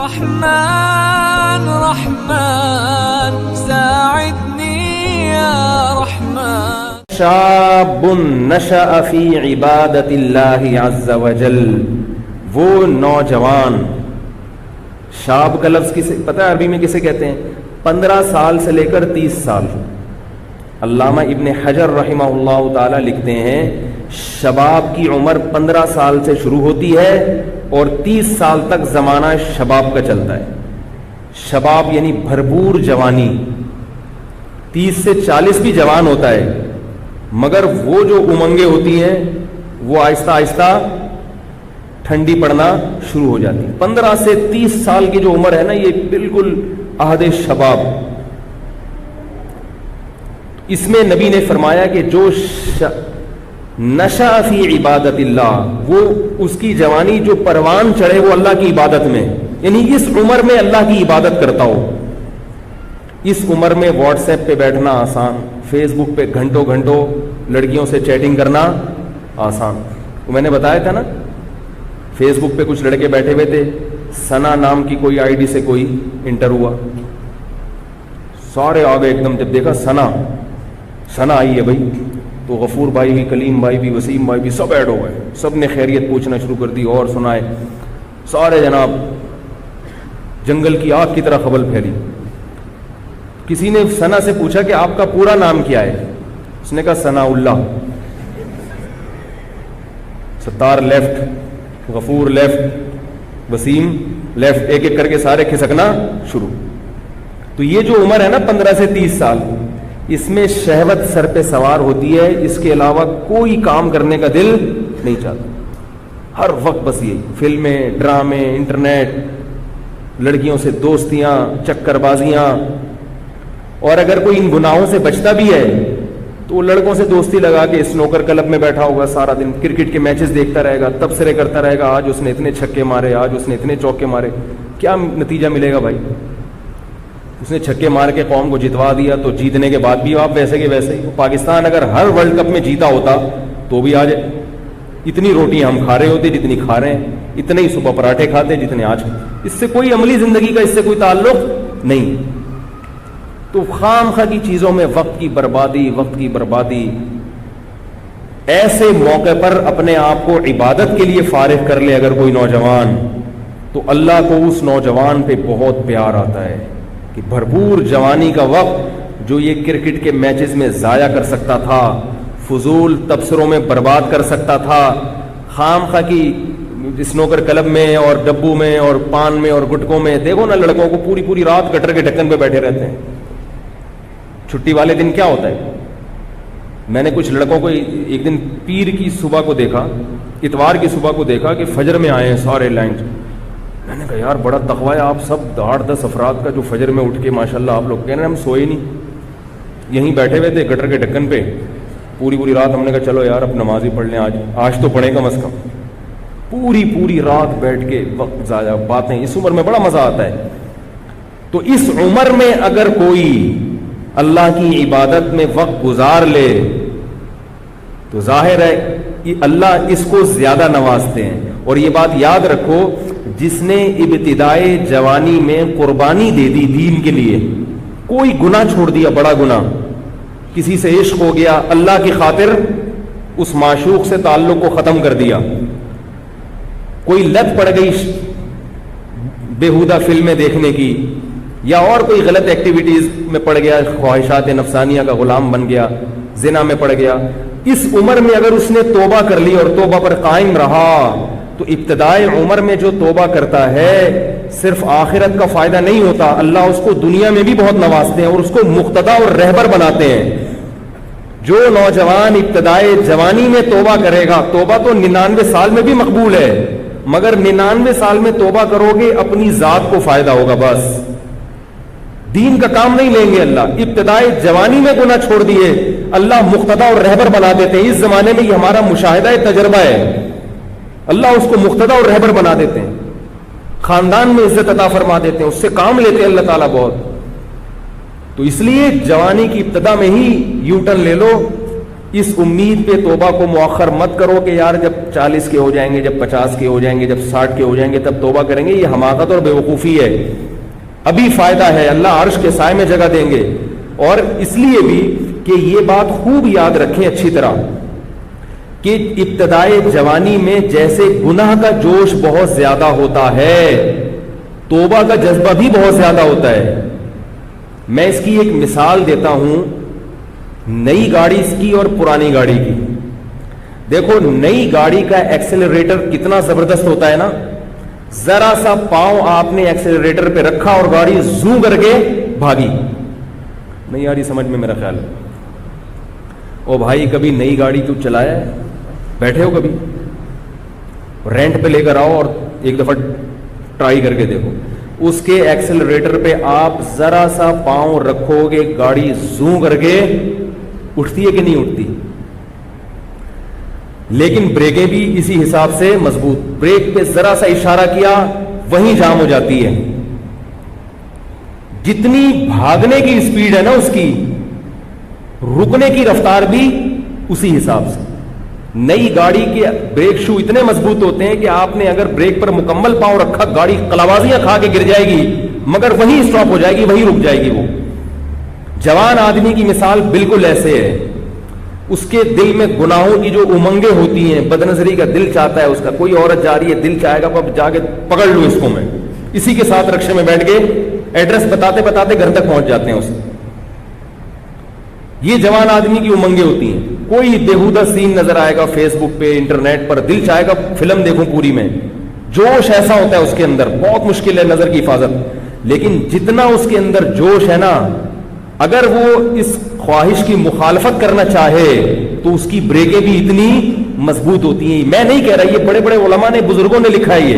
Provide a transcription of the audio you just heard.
رحمن رحمن ساعدني يا رحمن. شاب نشأ فی عبادت اللہ عز وجل، وہ نوجوان. شاب کا لفظ کسے پتہ ہے عربی میں کسے کہتے ہیں؟ 15 سال سے لے کر 30 سال. علامہ ابن حجر رحمہ اللہ تعالی لکھتے ہیں شباب کی عمر 15 سال سے شروع ہوتی ہے اور 30 سال تک زمانہ شباب کا چلتا ہے. شباب یعنی بھرپور جوانی. 30 سے 40 بھی جوان ہوتا ہے، مگر وہ جو امنگیں ہوتی ہیں وہ آہستہ آہستہ ٹھنڈی پڑنا شروع ہو جاتی. 15 سے 30 سال کی جو عمر ہے نا، یہ بالکل عہد شباب. اس میں نبی نے فرمایا کہ جو نشأ فی عبادت اللہ، وہ اس کی جوانی جو پروان چڑھے وہ اللہ کی عبادت میں، یعنی اس عمر میں اللہ کی عبادت کرتا ہو. اس عمر میں واٹس ایپ پہ بیٹھنا آسان، فیس بک پہ گھنٹوں گھنٹوں لڑکیوں سے چیٹنگ کرنا آسان. میں نے بتایا تھا نا، فیس بک پہ کچھ لڑکے بیٹھے ہوئے تھے، ثنا نام کی کوئی آئی ڈی سے کوئی انٹر ہوا، سارے آگے ایک دم. جب دیکھا ثنا آئی ہے بھائی، تو غفور بھائی بھی، کلیم بھائی بھی، وسیم بھائی بھی سب ایڈ ہو گئے. سب نے خیریت پوچھنا شروع کر دی اور سنائے. سارے جناب جنگل کی آگ کی طرح خبل پھیلی. کسی نے ثنا سے پوچھا کہ آپ کا پورا نام کیا ہے؟ اس نے کہا ثناء اللہ. ستار لیفٹ، غفور لیفٹ، وسیم لیفٹ، ایک ایک کر کے سارے کھسکنا شروع. تو یہ جو عمر ہے نا 15 سے 30 سال، اس میں شہوت سر پہ سوار ہوتی ہے، اس کے علاوہ کوئی کام کرنے کا دل نہیں چاہتا. ہر وقت بس یہ فلمیں، ڈرامے، انٹرنیٹ، لڑکیوں سے دوستیاں، چکر بازیاں. اور اگر کوئی ان گناہوں سے بچتا بھی ہے تو وہ لڑکوں سے دوستی لگا کے اسنوکر کلب میں بیٹھا ہوگا سارا دن، کرکٹ کے میچز دیکھتا رہے گا، تبصرے کرتا رہے گا، آج اس نے اتنے چھکے مارے، آج اس نے اتنے چوکے مارے. کیا نتیجہ ملے گا بھائی؟ اس نے چھکے مار کے قوم کو جتوا دیا، تو جیتنے کے بعد بھی آپ ویسے کے ویسے ہی. پاکستان اگر ہر ورلڈ کپ میں جیتا ہوتا تو بھی آج اتنی روٹیاں ہم کھا رہے ہوتے جتنی کھا رہے ہیں، اتنے ہی صبح پراٹھے کھاتے جتنے آج. اس سے کوئی عملی زندگی کا اس سے کوئی تعلق نہیں. تو خام خواہ کی چیزوں میں وقت کی بربادی. ایسے موقع پر اپنے آپ کو عبادت کے لیے فارغ کر لے اگر کوئی نوجوان، تو اللہ کو اس نوجوان پہ بہت پیار آتا ہے کہ بھرپور جوانی کا وقت جو یہ کرکٹ کے میچز میں ضائع کر سکتا تھا، فضول تبصروں میں برباد کر سکتا تھا، خام خواہ کی اسنوکر کلب میں اور ڈبو میں اور پان میں اور گٹکوں میں. دیکھو نا لڑکوں کو پوری رات گٹر کے ڈھکن پہ بیٹھے رہتے ہیں. چھٹی والے دن کیا ہوتا ہے؟ میں نے کچھ لڑکوں کو ایک دن پیر کی صبح کو دیکھا، اتوار کی صبح کو دیکھا کہ فجر میں آئے ہیں سارے لائن. میں نے کہا یار بڑا تقوی ہے آپ سب 8-10 افراد کا جو فجر میں اٹھ کے ماشاءاللہ آپ لوگ کہہ رہے ہیں ہم سوئے نہیں، یہیں بیٹھے ہوئے تھے گٹر کے ڈھکن پہ پوری رات. ہم نے کہا چلو یار اب نماز ہی پڑھ لیں، آج تو پڑھیں کم از کم. پوری رات بیٹھ کے وقت ضائع، باتیں. اس عمر میں بڑا مزہ آتا ہے. تو اس عمر میں اگر کوئی اللہ کی عبادت میں وقت گزار لے تو ظاہر ہے اللہ اس کو زیادہ نوازتے ہیں. اور یہ بات یاد رکھو، جس نے ابتدائے جوانی میں قربانی دے دی دین کے لیے، کوئی گناہ چھوڑ دیا، بڑا گناہ، کسی سے عشق ہو گیا، اللہ کی خاطر اس معشوق سے تعلق کو ختم کر دیا، کوئی لت پڑ گئی بیہودہ فلمیں دیکھنے کی، یا اور کوئی غلط ایکٹیویٹیز میں پڑ گیا، خواہشات نفسانیہ کا غلام بن گیا، زنا میں پڑ گیا، اس عمر میں اگر اس نے توبہ کر لی اور توبہ پر قائم رہا تو ابتدائی عمر میں جو توبہ کرتا ہے صرف آخرت کا فائدہ نہیں ہوتا، اللہ اس کو دنیا میں بھی بہت نوازتے ہیں اور اس کو مقتدا اور رہبر بناتے ہیں. جو نوجوان ابتدائی جوانی میں توبہ کرے گا، توبہ تو 99 سال میں بھی مقبول ہے، مگر 99 سال میں توبہ کرو گے اپنی ذات کو فائدہ ہوگا، بس دین کا کام نہیں لیں گے. اللہ ابتدائی جوانی میں گناہ چھوڑ دیے، اللہ مقتدا اور رہبر بنا دیتے ہیں. اس زمانے میں یہ ہمارا مشاہدہ تجربہ ہے، اللہ اس کو مقتدا اور رہبر بنا دیتے ہیں، خاندان میں عزت عطا فرما دیتے ہیں، اس سے کام لیتے ہیں اللہ تعالیٰ بہت. تو اس لیے جوانی کی ابتدا میں ہی یو ٹرن لے لو، اس امید پہ توبہ کو مؤخر مت کرو کہ یار جب 40 کے ہو جائیں گے، جب 50 کے ہو جائیں گے، جب 60 کے ہو جائیں گے تب توبہ کریں گے. یہ حماقت اور بیوقوفی ہے. ابھی فائدہ ہے، اللہ عرش کے سائے میں جگہ دیں گے. اور اس لیے بھی کہ یہ بات خوب یاد رکھیں اچھی طرح کہ ابتدائے جوانی میں جیسے گناہ کا جوش بہت زیادہ ہوتا ہے، توبہ کا جذبہ بھی بہت زیادہ ہوتا ہے. میں اس کی ایک مثال دیتا ہوں، نئی گاڑی کی اور پرانی گاڑی کی. دیکھو نئی گاڑی کا ایکسلریٹر کتنا زبردست ہوتا ہے نا. ذرا سا پاؤں آپ نے ایکسلریٹر پہ رکھا اور گاڑی زوں کر کے بھاگی. نہیں آ رہی سمجھ میں میرا خیال ہے. او بھائی کبھی نئی گاڑی کیوں چلایا ہے؟ بیٹھے ہو کبھی؟ رینٹ پہ لے کر آؤ اور ایک دفعہ ٹرائی کر کے دیکھو. اس کے ایکسلریٹر پہ آپ ذرا سا پاؤں رکھو گے گاڑی زوں کر کے اٹھتی ہے کہ نہیں اٹھتی؟ لیکن بریکیں بھی اسی حساب سے مضبوط. بریک پہ ذرا سا اشارہ کیا وہیں جام ہو جاتی ہے. جتنی بھاگنے کی اسپیڈ ہے نا اس کی، رکنے کی رفتار بھی اسی حساب سے. نئی گاڑی کے بریک شو اتنے مضبوط ہوتے ہیں کہ آپ نے اگر بریک پر مکمل پاؤں رکھا گاڑی کلابازیاں کھا کے گر جائے گی مگر وہیں اسٹاپ ہو جائے گی، وہیں رک جائے گی. وہ جوان آدمی کی مثال بالکل ایسے ہے. اس کے دل میں گناہوں کی جو امنگیں ہوتی ہیں، بد نظری کا دل چاہتا ہے اس کا، کوئی عورت جا رہی ہے دل چاہے گا اب جا کے پکڑ لوں اس کو. میں اسی کے ساتھ رکشے میں بیٹھ کے ایڈریس بتاتے بتاتے گھر تک پہنچ جاتے ہیں اس. یہ جوان آدمی کی امنگیں ہوتی ہیں. کوئی بےہودہ سین نظر آئے گا فیس بک پہ، انٹرنیٹ پر، دل چاہے گا فلم دیکھوں پوری میں. جوش ایسا ہوتا ہے اس کے اندر، بہت مشکل ہے نظر کی حفاظت. لیکن جتنا اس کے اندر جوش ہے نا، اگر وہ اس خواہش کی مخالفت کرنا چاہے تو اس کی بریکیں بھی اتنی مضبوط ہوتی ہیں. میں نہیں کہہ رہا، یہ بڑے بڑے علماء نے، بزرگوں نے لکھا ہے. یہ